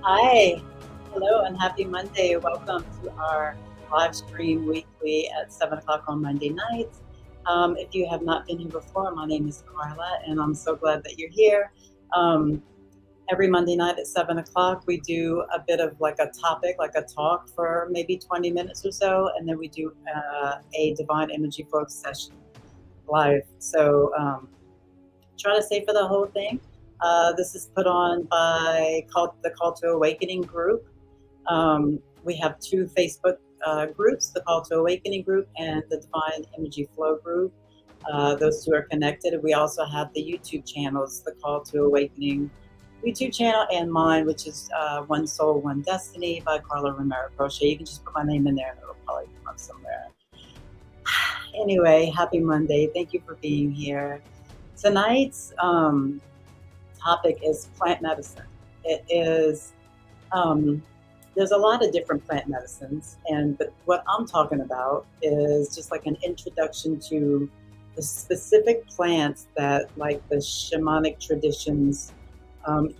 Hi, hello, and happy Monday. Welcome to our live stream weekly at 7 o'clock on Monday nights. If you have not been here before, my name is Carla, and I'm so glad that you're here. Um, every Monday night at 7 o'clock, we do a bit of like a topic, like a talk for maybe 20 minutes or so, and then we do a Divine Energy Flow session live. So try to stay for the whole thing. This is put on by the Call to Awakening group. We have two Facebook groups, the Call to Awakening group and the Divine Energy Flow group. Those two are connected. We also have the YouTube channels, the Call to Awakening YouTube channel and mine, which is One Soul, One Destiny by Carla Romero Crochet. You can just put my name in there and it'll probably come up somewhere. Anyway, happy Monday. Thank you for being here. Tonight's topic is plant medicine. It is there's a lot of different plant medicines, but what I'm talking about is just like an introduction to the specific plants that like the shamanic traditions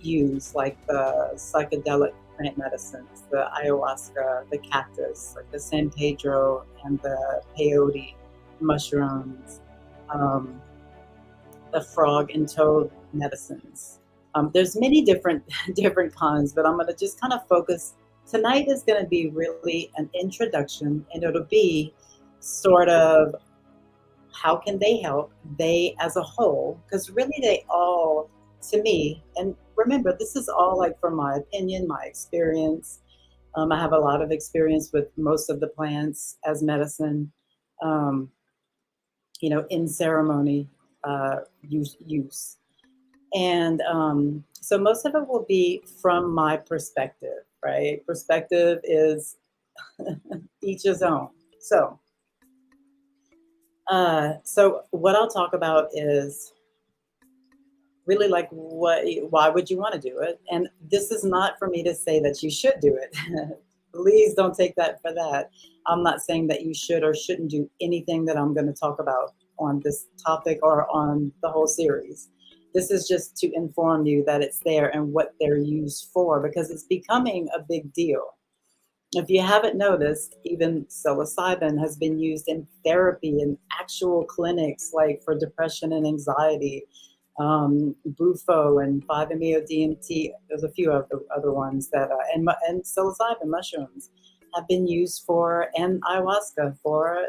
use, like the psychedelic plant medicines, the ayahuasca, the cactus, like the San Pedro and the peyote mushrooms, um, the frog and toad medicines. There's many different different kinds, but I'm going to just kind of focus. Tonight is going to be really an introduction, and it'll be sort of how can they help they as a whole, because really they all, to me, and remember this is all like from my opinion, my experience. I have a lot of experience with most of the plants as medicine. Um, in ceremony use. And so most of it will be from my perspective, right? Perspective is each his own. So what I'll talk about is really like why would you want to do it? And this is not for me to say that you should do it. Please don't take that for that. I'm not saying that you should or shouldn't do anything that I'm going to talk about on this topic or on the whole series. This is just to inform you that it's there and what they're used for, because it's becoming a big deal. If you haven't noticed, even psilocybin has been used in therapy in actual clinics, like for depression and anxiety. Bufo and 5-MeO-DMT. There's a few other ones that and psilocybin mushrooms have been used for, and ayahuasca for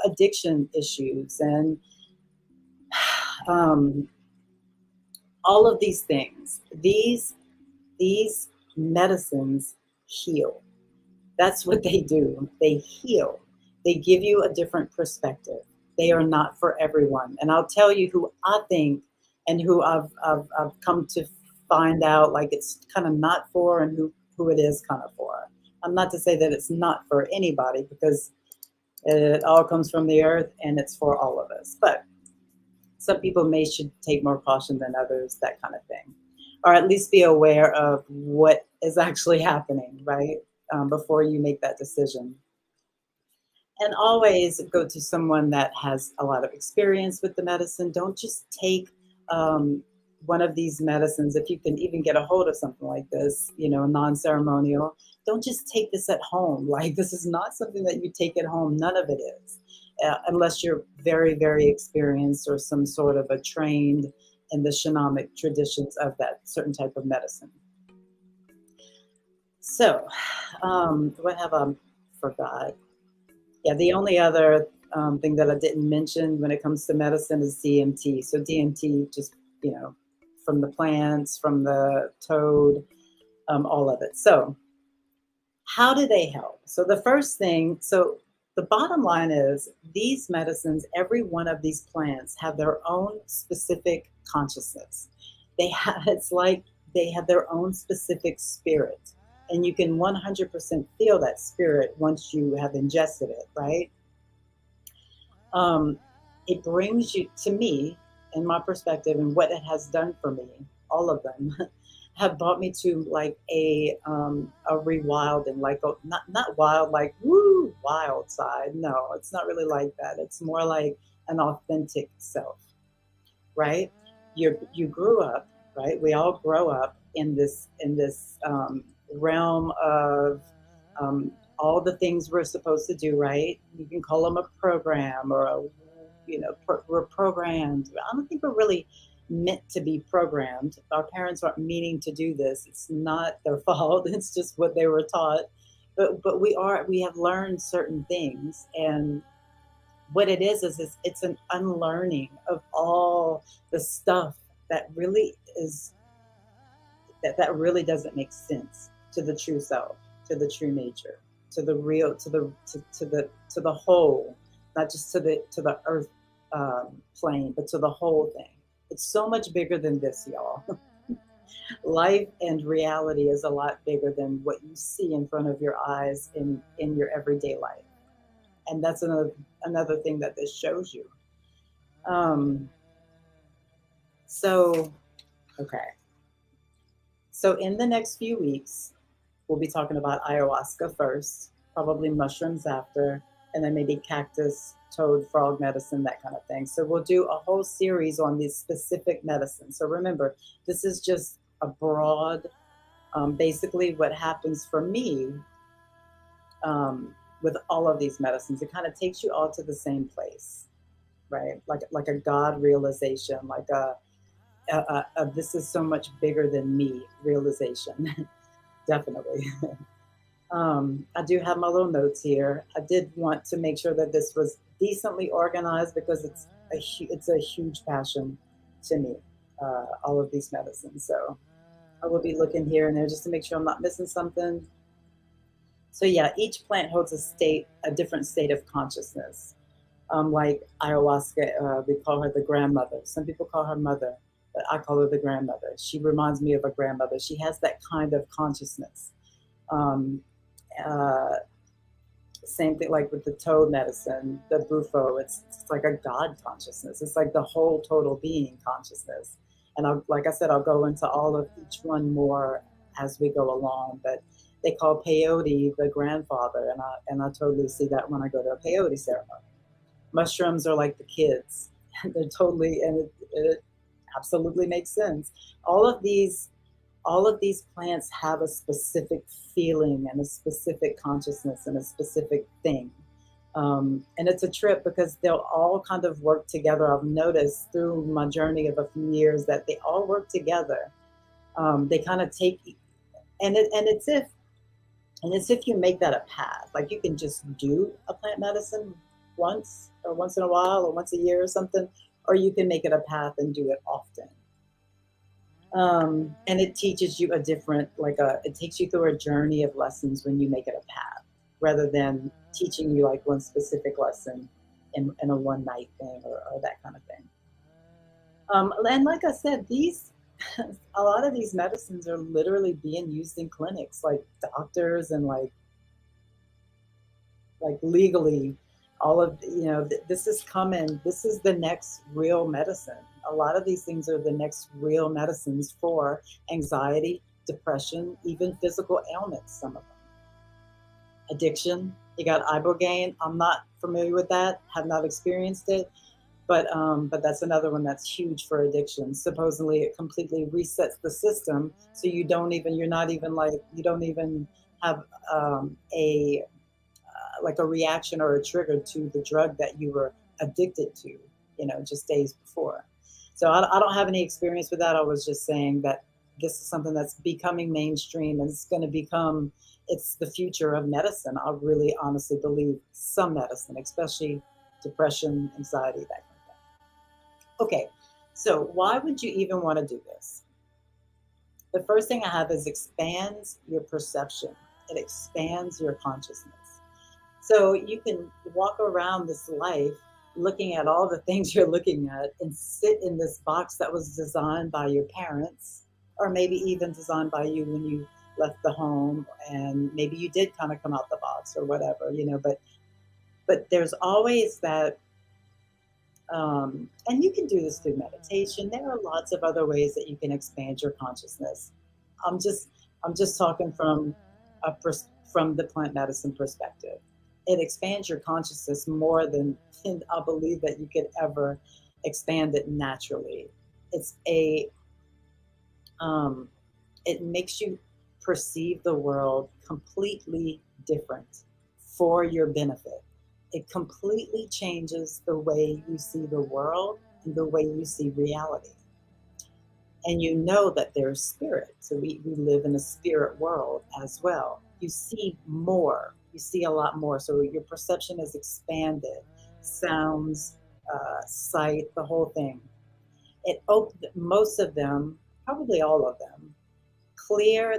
addiction issues and um, all of these things. These medicines heal. That's what they do. They heal. They give you a different perspective. They are not for everyone. And I'll tell you who I think and who I've come to find out like it's kind of not for, and who it is kind of for. I'm not to say that it's not for anybody, because it all comes from the earth and it's for all of us. But some people should take more caution than others, that kind of thing, or at least be aware of what is actually happening, right? Before you make that decision. And always go to someone that has a lot of experience with the medicine. Don't just take um, one of these medicines. If you can even get a hold of something like this, non-ceremonial, don't just take this at home. Like, this is not something that you take at home. None of it is, unless you're very, very experienced or some sort of a trained in the shamanic traditions of that certain type of medicine. So, what have I forgot? Yeah, the only other thing that I didn't mention when it comes to medicine is DMT. So DMT, just from the plants, from the toad, all of it. So how do they help? So the first thing, so the bottom line is these medicines, every one of these plants have their own specific consciousness. It's like they have their own specific spirit. And you can 100% feel that spirit once you have ingested it, right? Um, it brings you, to me, in my perspective, and what it has done for me, all of them have brought me to like a rewilding, like not wild, like woo wild side. No, it's not really like that. It's more like an authentic self, right? You grew up, right? We all grow up in this realm of all the things we're supposed to do, right? You can call them a program or a, we're programmed. I don't think we're really meant to be programmed. Our parents aren't meaning to do this. It's not their fault. It's just what they were taught. But we have learned certain things, and what it is it's an unlearning of all the stuff that really is that really doesn't make sense to the true self, to the true nature, to the real, to the whole, not just to the earth plane, but to the whole thing. It's so much bigger than this, y'all. Life and reality is a lot bigger than what you see in front of your eyes in your everyday life, and that's another thing that this shows you. Um, so okay, so in the next few weeks, we'll be talking about ayahuasca first, probably mushrooms after, and then maybe cactus, toad, frog medicine, that kind of thing. So we'll do a whole series on these specific medicines. So remember, this is just a broad, basically what happens for me with all of these medicines. It kind of takes you all to the same place, right? Like a God realization, like a this is so much bigger than me realization. Definitely. I do have my little notes here. I did want to make sure that this was decently organized because it's a huge passion to me. All of these medicines, so I will be looking here and there just to make sure I'm not missing something. So yeah, each plant holds a different state of consciousness. Like ayahuasca, we call her the grandmother. Some people call her mother, but I call her the grandmother. She reminds me of a grandmother. She has that kind of consciousness. Um, uh, Same thing like with the toad medicine, the bufo. It's like a God consciousness. It's like the whole total being consciousness. And like I said, I'll go into all of each one more as we go along. But they call peyote the grandfather, and I totally see that when I go to a peyote ceremony. Mushrooms are like the kids. They're totally, and it absolutely makes sense. All of these all of these plants have a specific feeling and a specific consciousness and a specific thing. And it's a trip because they'll all kind of work together. I've noticed through my journey of a few years that they all work together. They kind of take, and it's if you make that a path. Like you can just do a plant medicine once in a while or once a year or something, or you can make it a path and do it often. And it teaches you a different, it takes you through a journey of lessons when you make it a path, rather than teaching you like one specific lesson in a one night thing or that kind of thing. And like I said, a lot of these medicines are literally being used in clinics, like doctors and like legally, all of this is coming. This is the next real medicine. A lot of these things are the next real medicines for anxiety, depression, even physical ailments. Some of them, addiction. You got ibogaine. I'm not familiar with that, have not experienced it, but that's another one that's huge for addiction. Supposedly it completely resets the system, so you're not even like, you don't even have a like a reaction or a trigger to the drug that you were addicted to, just days before. So I don't have any experience with that. I was just saying that this is something that's becoming mainstream, and it's the future of medicine. I really honestly believe some medicine, especially depression, anxiety, that kind of thing. Okay, so why would you even want to do this? The first thing I have is expands your perception. It expands your consciousness. So you can walk around this life looking at all the things you're looking at and sit in this box that was designed by your parents, or maybe even designed by you when you left the home, and maybe you did kind of come out the box or whatever, but there's always that. And you can do this through meditation. There are lots of other ways that you can expand your consciousness. I'm just I'm just talking from the plant medicine perspective. It expands your consciousness more than I believe that you could ever expand it naturally. It's a it makes you perceive the world completely different for your benefit. It completely changes the way you see the world and the way you see reality. And you know that there's spirit. So we live in a spirit world as well. You see more, you see a lot more. So your perception is expanded, sounds, sight, the whole thing. Most of them, probably all of them,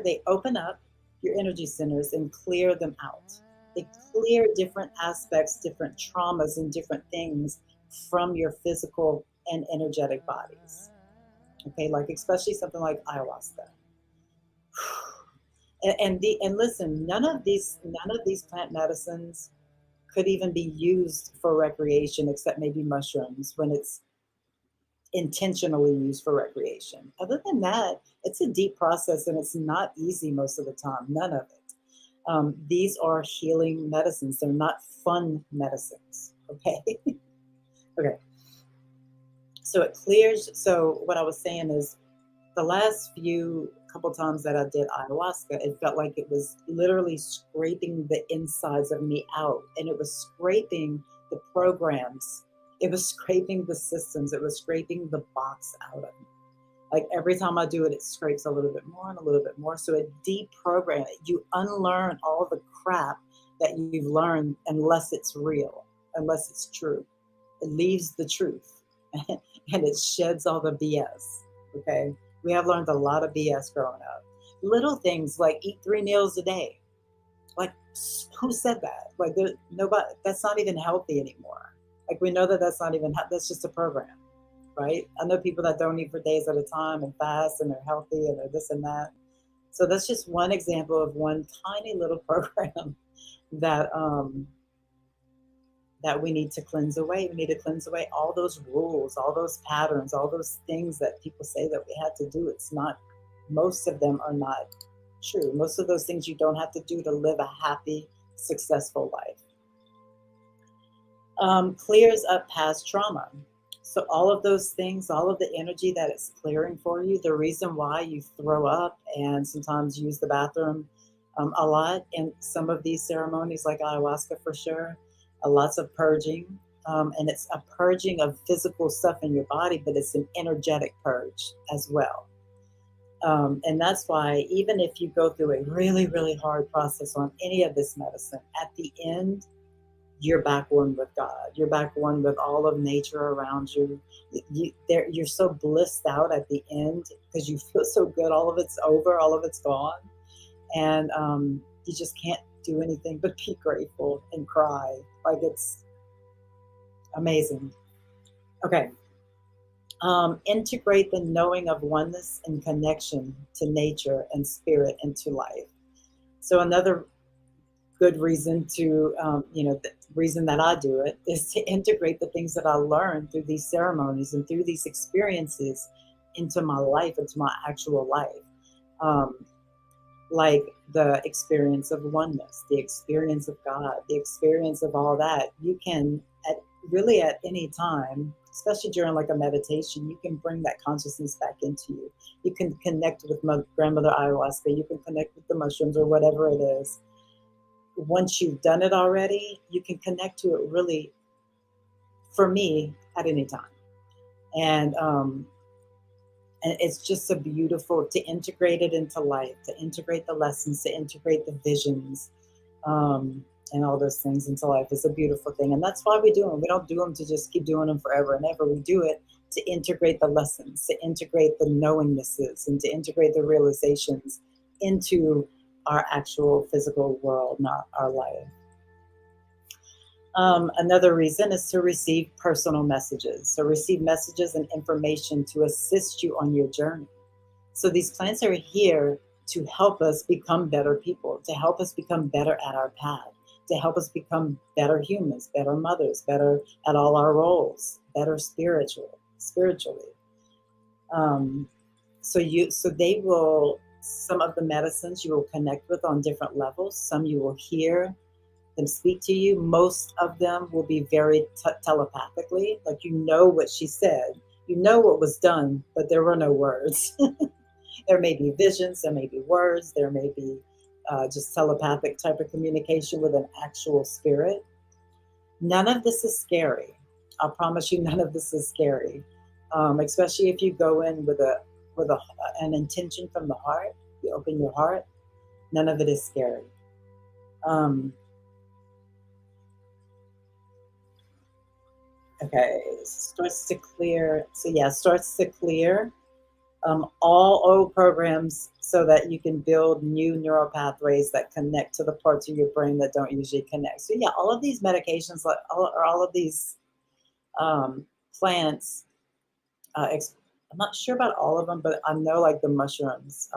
they open up your energy centers and clear them out. They clear different aspects, different traumas, and different things from your physical and energetic bodies. Okay, like especially something like ayahuasca. And listen, none of these plant medicines could even be used for recreation except maybe mushrooms when it's intentionally used for recreation. Other than that, it's a deep process and it's not easy most of the time. None of it. These are healing medicines. They're not fun medicines. Okay. Okay. So it clears. So what I was saying is the last few couple times that I did ayahuasca, it felt like it was literally scraping the insides of me out, and it was scraping the programs, it was scraping the systems, it was scraping the box out of me. Like every time I do it, it scrapes a little bit more and a little bit more. So it deprograms it. You unlearn all the crap that you've learned unless it's real, unless it's true. It leaves the truth and it sheds all the BS. Okay. We have learned a lot of BS growing up. Little things like eat 3 meals a day. Like, who said that? Like, nobody. That's not even healthy anymore. Like, we know that that's not even. That's just a program, right? I know people that don't eat for days at a time and fast and they're healthy and they're this and that. So that's just one example of one tiny little program that that we need to cleanse away. We need to cleanse away all those rules, all those patterns, all those things that people say that we had to do. It's not, most of them are not true. Most of those things you don't have to do to live a happy, successful life. Clears up past trauma. So all of those things, all of the energy that it's clearing for you, the reason why you throw up and sometimes use the bathroom a lot in some of these ceremonies, like ayahuasca for sure, lots of purging. And it's a purging of physical stuff in your body, but it's an energetic purge as well. And that's why even if you go through a really, really hard process on any of this medicine, at the end, you're back one with God. You're back one with all of nature around you. You're so blissed out at the end because you feel so good. All of it's over. All of it's gone. And you just can't do anything but be grateful and cry. Like, it's amazing. Okay. Integrate the knowing of oneness and connection to nature and spirit into life. So another good reason to, the reason that I do it is to integrate the things that I learned through these ceremonies and through these experiences into my life, into my actual life. Like the experience of oneness, the experience of God, the experience of all that. You can, really at any time, especially during like a meditation, you can bring that consciousness back into you. You can connect with my grandmother ayahuasca. You can connect with the mushrooms or whatever it is. Once you've done it already, you can connect to it really, for me, at any time. And it's just so beautiful to integrate it into life, to integrate the lessons, to integrate the visions, and all those things into life is a beautiful thing. And that's why we do them. We don't do them to just keep doing them forever and ever. We do it to integrate the lessons, to integrate the knowingnesses, and to integrate the realizations into our actual physical world, not our life. Another reason is to receive personal messages. So receive messages and information to assist you on your journey. So these plants are here to help us become better people, to help us become better at our path, to help us become better humans, better mothers, better at all our roles, better spiritually. So they will, some of the medicines you will connect with on different levels. Some you will hear them speak to you. Most of them will be very telepathically, like you know what she said, you know what was done, but there were no words. There may be visions, there may be words, there may be just telepathic type of communication with an actual spirit. None of this is scary. I promise you, none of this is scary. Especially if you go in with an intention from the heart. You open your heart. None of it is scary. Um, okay, starts to clear. So yeah, starts to clear all old programs so that you can build new neural pathways that connect to the parts of your brain that don't usually connect. So yeah, all of these medications, like all of these um, plants, I'm not sure about all of them, but I know like the mushrooms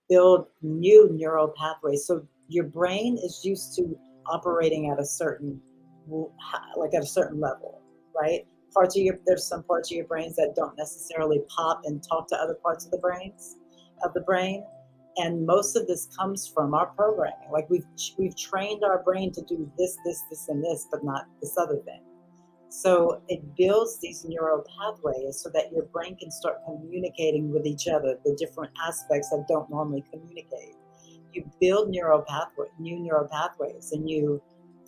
build new neural pathways. So your brain is used to operating at a certain, like at a certain level, right? There's some parts of your brains that don't necessarily pop and talk to other parts of the brain. And most of this comes from our programming. Like we've trained our brain to do this, and this, but not this other thing. So it builds these neural pathways so that your brain can start communicating with each other, the different aspects that don't normally communicate. You build new neural pathways,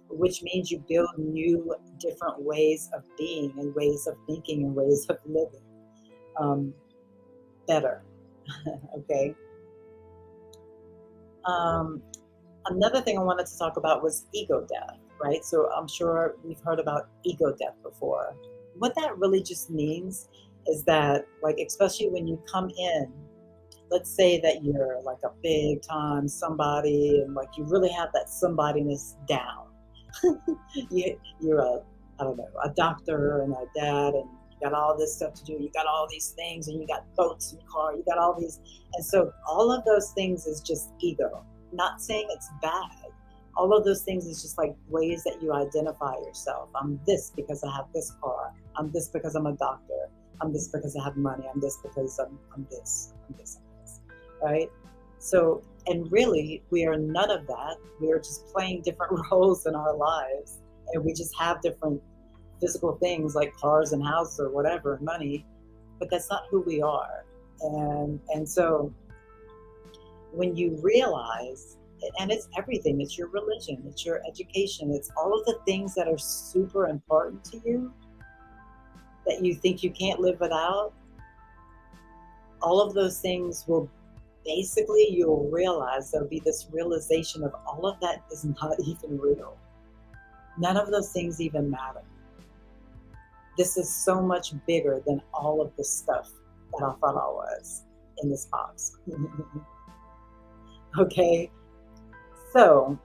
which means you build new, different ways of being and ways of thinking and ways of living better. Okay. Another thing I wanted to talk about was ego death, right? So I'm sure we've heard about ego death before. What that really just means is that, like, especially when you come in, let's say that you're like a big time somebody and like you really have that somebodyness down. You're I don't know, a doctor and a dad, and you got all this stuff to do. You got all these things, and you got boats and car. You got all these, and so all of those things is just ego. Not saying it's bad. All of those things is just like ways that you identify yourself. I'm this because I have this car. I'm this because I'm a doctor. I'm this because I have money. I'm this because I'm this. I'm this. I'm this. Right? So, and really, we are none of that. We are just playing different roles in our lives, and we just have different physical things like cars and houses or whatever, money, but that's not who we are. And so when you realize, and it's everything, it's your religion, it's your education, it's all of the things that are super important to you that you think you can't live without, all of those things will basically, you'll realize there'll be this realization of all of that is not even real. None of those things even matter. This is so much bigger than all of the stuff that I thought I was in this box. Okay, so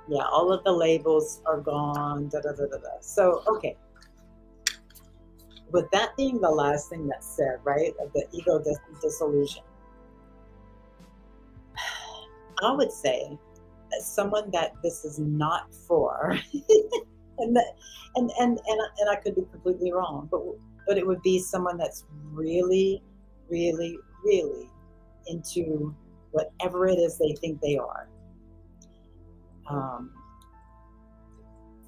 yeah, all of the labels are gone. Da, da, da, da, da. So, okay, with that being the last thing that's said, right, of the ego dissolution, I would say that someone that this is not for, and that, and I could be completely wrong, but it would be someone that's really, really, really into whatever it is they think they are.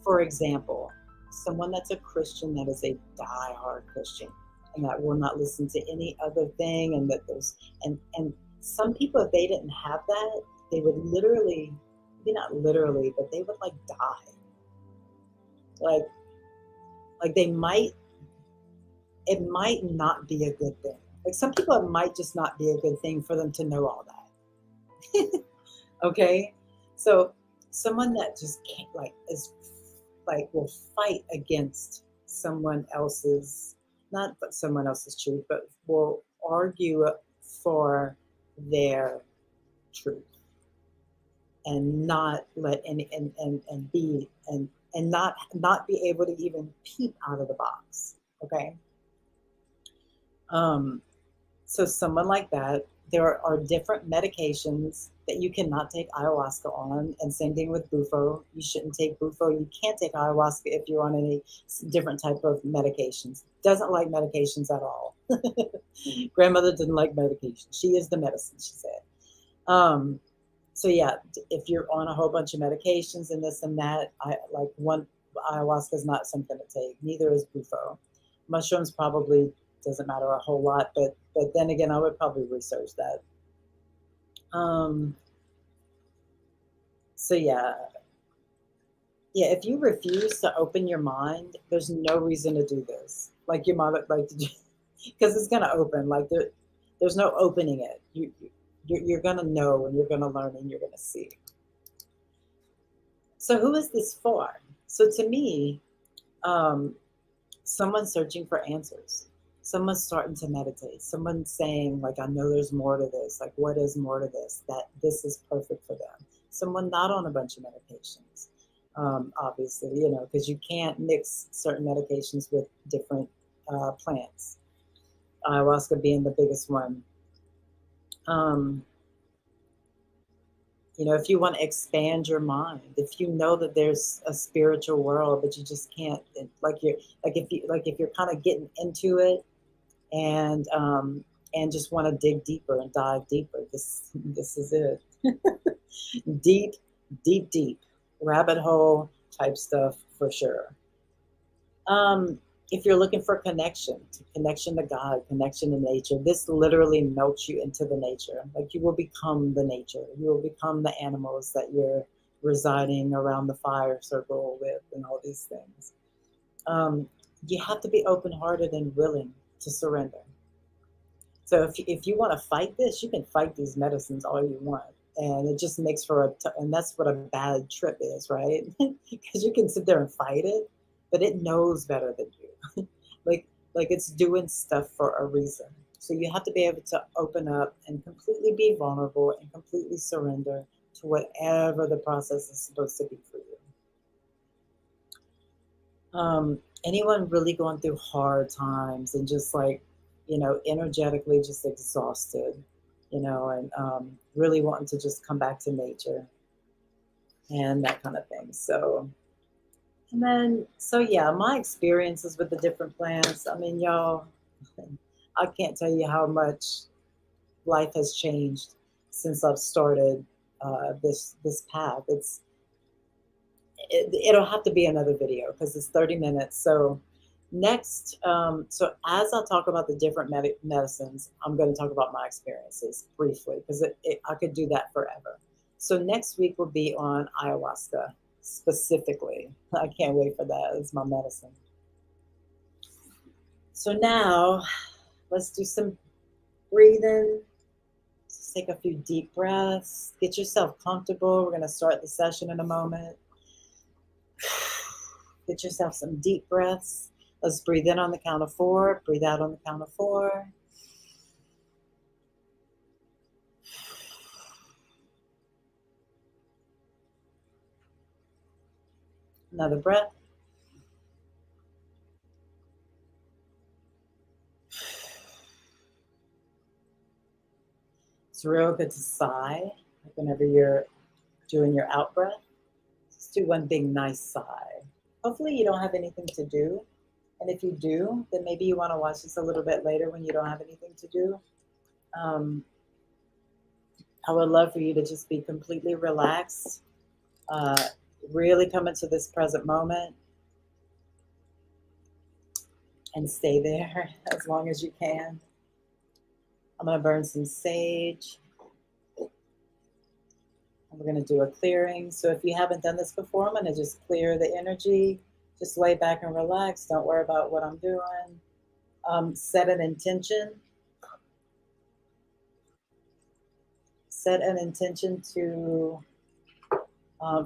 For example, someone that's a Christian that is a die-hard Christian and that will not listen to any other thing, and that there's and some people, if they didn't have that, they would literally, maybe not literally, but they would like die. Like they might, it might not be a good thing. Like some people, it might just not be a good thing for them to know all that. Okay, so someone that just can't, like, is like, will fight against someone else's, not but someone else's truth, but will argue for their truth and not let any and be and not be able to even peep out of the box. Okay. um so someone like that, there are different medications that you cannot take ayahuasca on, and same thing with bufo. You shouldn't take bufo. You can't take ayahuasca if you're on any different type of medications. Doesn't like medications at all. Grandmother didn't like medication. She is the medicine, she said. So yeah, if you're on a whole bunch of medications and this and that, I like one, ayahuasca is not something to take. Neither is bufo. Mushrooms probably doesn't matter a whole lot, but But then again, I would probably research that. Um, so yeah, yeah. If you refuse to open your mind, there's no reason to do this. Like you might like to do, because it's gonna open. Like there's no opening it. You're gonna know, and you're gonna learn, and you're gonna see. So who is this for? So to me, um, someone's searching for answers. Someone's starting to meditate. Someone's saying, like, I know there's more to this. Like, what is more to this? That this is perfect for them. Someone not on a bunch of medications, obviously, because you can't mix certain medications with different plants. Ayahuasca being the biggest one. Um, if you want to expand your mind, if you know that there's a spiritual world, but you just can't, if you're kind of getting into it and just want to dig deeper and dive deeper, this is it. Deep, deep, deep rabbit hole type stuff for sure. If you're looking for connection to God, connection to nature, this literally melts you into the nature. Like you will become the nature. You will become the animals that you're residing around the fire circle with, and all these things. Um, you have to be open-hearted and willing to surrender. So if you want to fight this, you can fight these medicines all you want. And it just makes for and that's what a bad trip is, right? Because you can sit there and fight it, but it knows better than you. like like it's doing stuff for a reason. So you have to be able to open up and completely be vulnerable and completely surrender to whatever the process is supposed to be for you. Anyone really going through hard times and just like, energetically just exhausted, and really wanting to just come back to nature and that kind of thing. So, and then, so yeah, my experiences with the different plants, I mean, y'all, I can't tell you how much life has changed since I've started this path. It'll have to be another video because it's 30 minutes. So next, so as I talk about the different medicines, I'm going to talk about my experiences briefly because I could do that forever. So next week will be on ayahuasca specifically. I can't wait for that. It's my medicine. So now let's do some breathing. Just take a few deep breaths. Get yourself comfortable. We're going to start the session in a moment. Get yourself some deep breaths. Let's breathe in on the count of 4. Breathe out on the count of 4. Another breath. It's real good to sigh whenever you're doing your out breath. Just do one big nice sigh. Hopefully you don't have anything to do. And if you do, then maybe you want to watch this a little bit later when you don't have anything to do. I would love for you to just be completely relaxed, really come into this present moment and stay there as long as you can. I'm going to burn some sage. And we're going to do a clearing. So if you haven't done this before, I'm going to just clear the energy. Just lay back and relax. Don't worry about what I'm doing. Set an intention. Set an intention to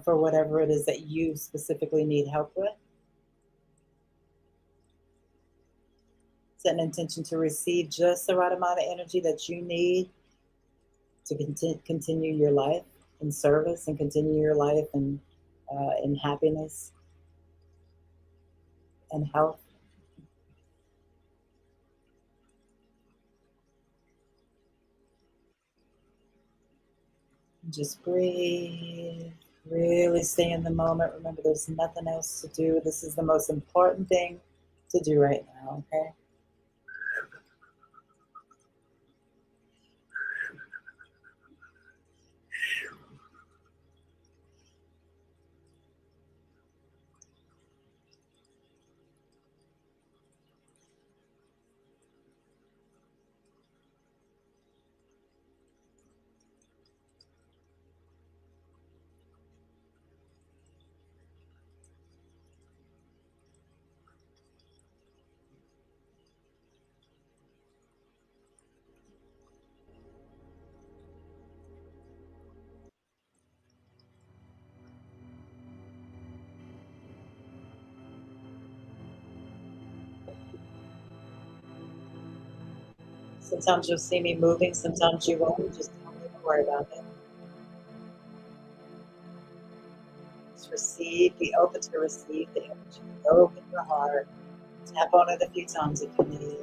for whatever it is that you specifically need help with. Set an intention to receive just the right amount of energy that you need to continue your life in service and continue your life in happiness and health. Just breathe. Really stay in the moment. Remember, there's nothing else to do. This is the most important thing to do right now, okay? Sometimes you'll see me moving, sometimes you won't. Just don't even worry about it. Just receive, be open to receive the energy. Open your heart. Tap on it a few times if you need.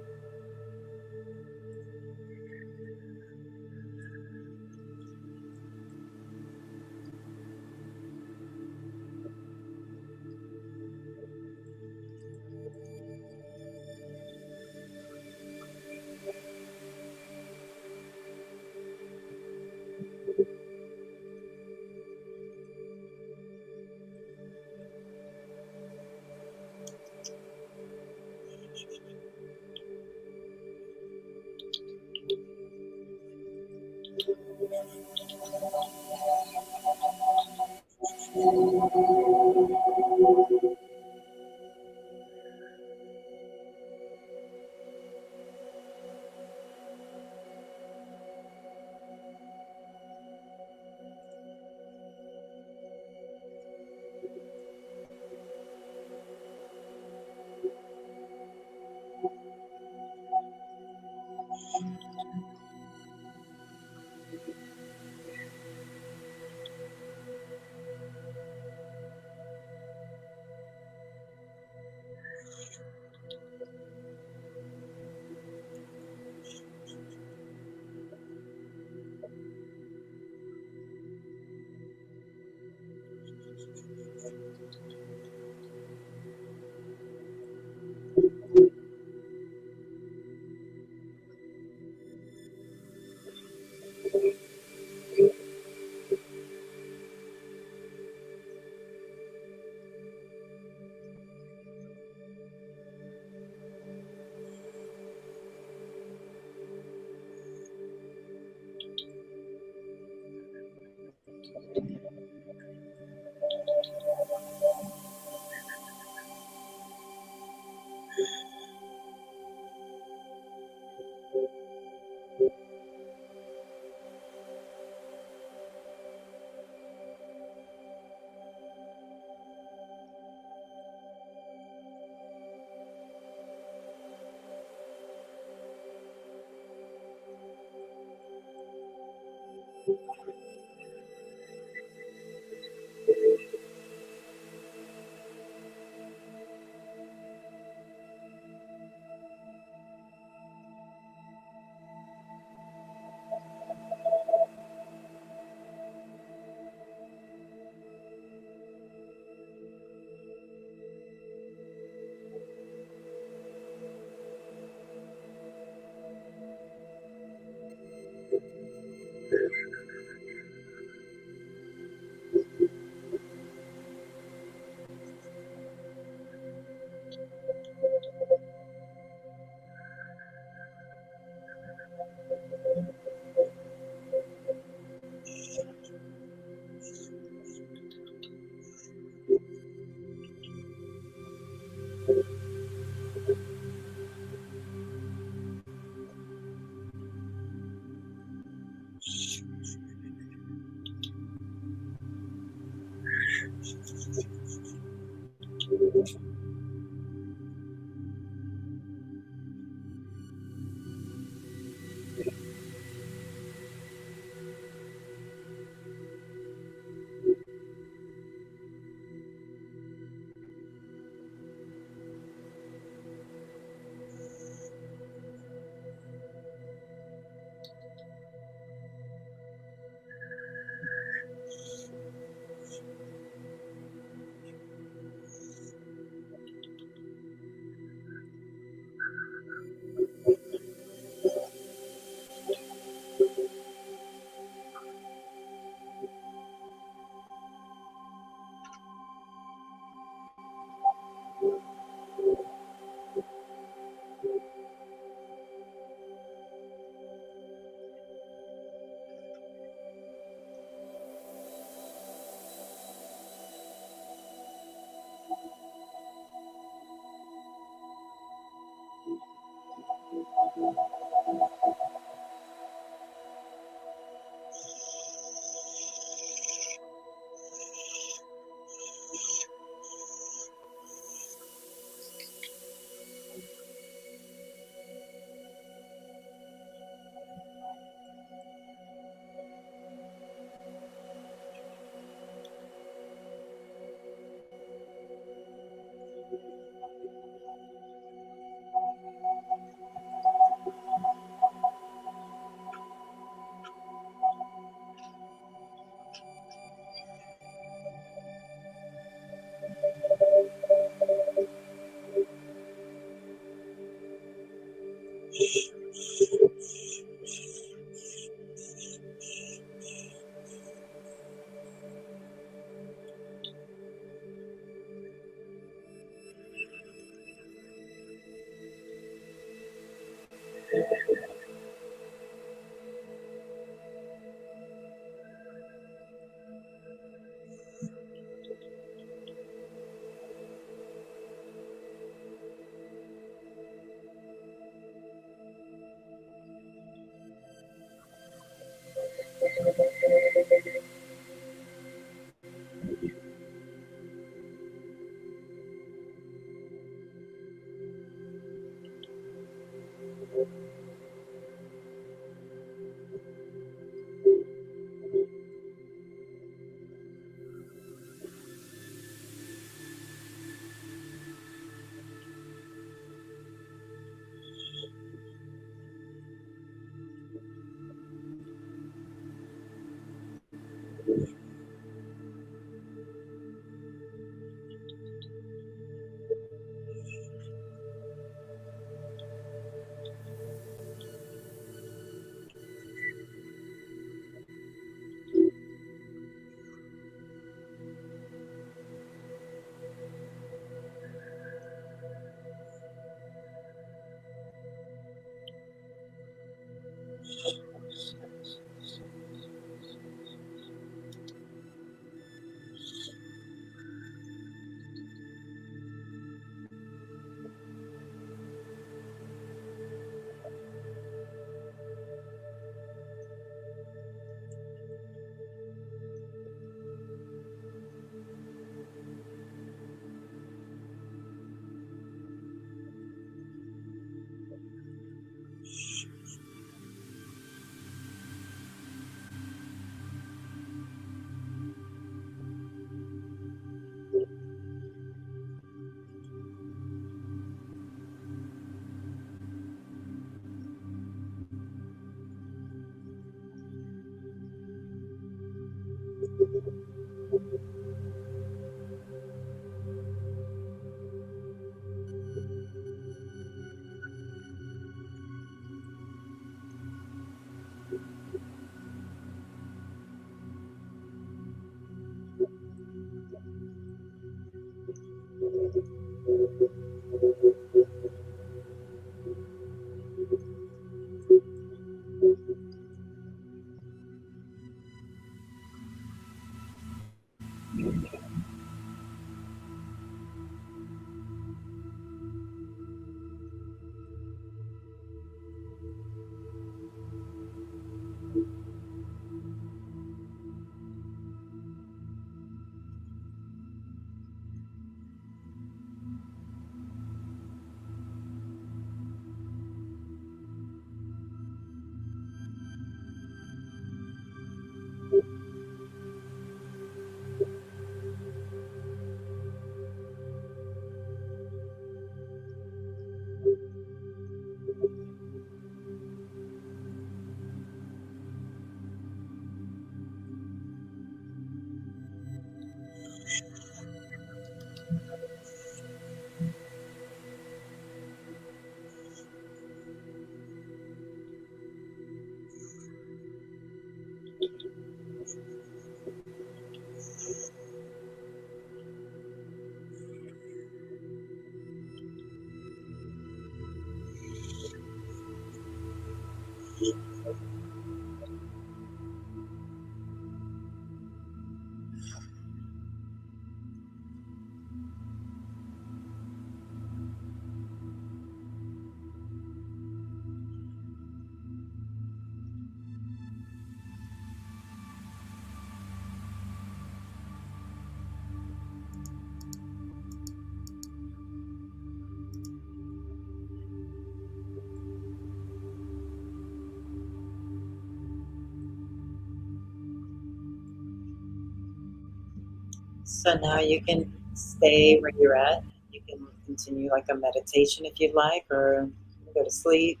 So now you can stay where you're at. You can continue like a meditation if you'd like, or go to sleep,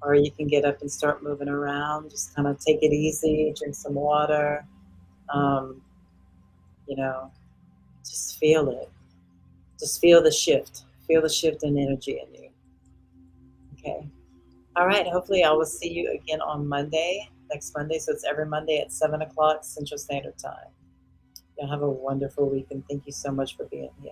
or you can get up and start moving around. Just kind of take it easy, drink some water. Um, you know, just feel it. Just feel the shift. Feel the shift in energy in you. Okay. All right. Hopefully, I will see you again on Monday, next Monday. So it's every Monday at 7 o'clock Central Standard Time. You'll have a wonderful week, and thank you so much for being here.